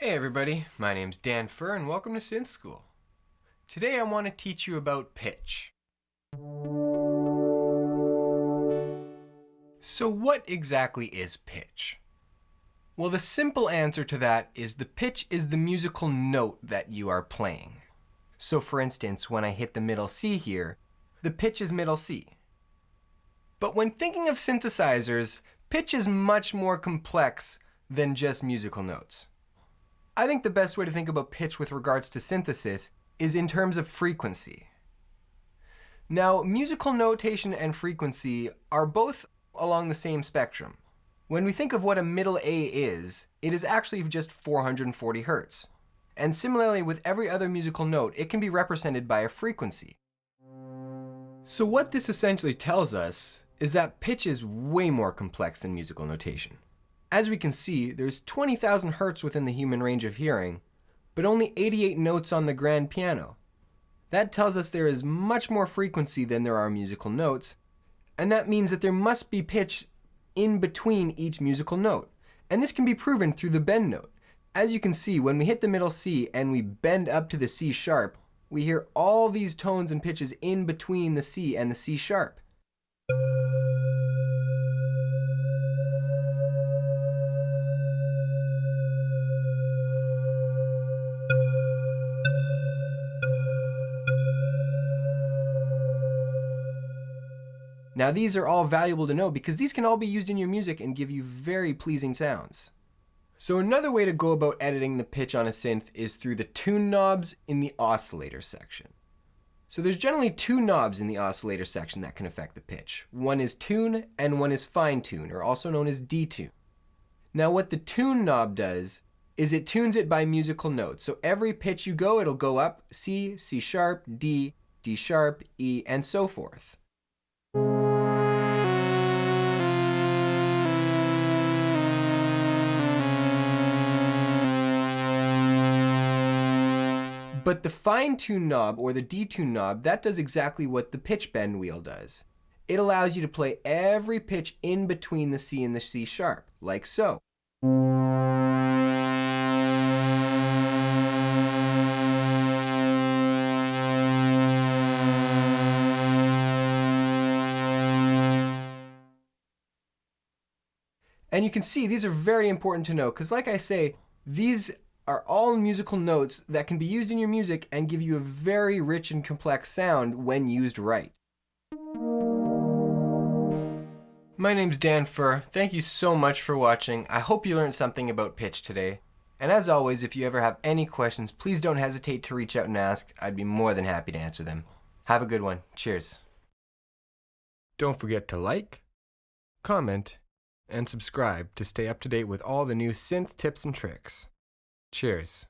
Hey everybody, my name's DanFur and welcome to Synth School. Today I want to teach you about pitch. So what exactly is pitch? Well, the simple answer to that is the pitch is the musical note that you are playing. So for instance, when I hit the middle C here, the pitch is middle C. But when thinking of synthesizers, pitch is much more complex than just musical notes. I think the best way to think about pitch with regards to synthesis is in terms of frequency. Now, musical notation and frequency are both along the same spectrum. When we think of what a middle A is, it is actually just 440 Hz. And similarly with every other musical note, it can be represented by a frequency. So what this essentially tells us is that pitch is way more complex than musical notation. As we can see, there's 20,000 Hz within the human range of hearing, but only 88 notes on the grand piano. That tells us there is much more frequency than there are musical notes, and that means that there must be pitch in between each musical note. And this can be proven through the bend note. As you can see, when we hit the middle C and we bend up to the C sharp, we hear all these tones and pitches in between the C and the C sharp. Now these are all valuable to know because these can all be used in your music and give you very pleasing sounds. So another way to go about editing the pitch on a synth is through the tune knobs in the oscillator section. So there's generally two knobs in the oscillator section that can affect the pitch. One is tune and one is fine tune, or also known as detune. Now what the tune knob does is it tunes it by musical notes. So every pitch you go, it'll go up C, C sharp, D, D sharp, E, and so forth. But the fine tune knob, or the detune knob, that does exactly what the pitch bend wheel does. It allows you to play every pitch in between the C and the C sharp, like so. And you can see these are very important to know because, like I say, these are all musical notes that can be used in your music and give you a very rich and complex sound when used right. My name's DanFur. Thank you so much for watching. I hope you learned something about pitch today. And as always, if you ever have any questions, please don't hesitate to reach out and ask. I'd be more than happy to answer them. Have a good one. Cheers. Don't forget to like, comment, and subscribe to stay up to date with all the new synth tips and tricks. Cheers.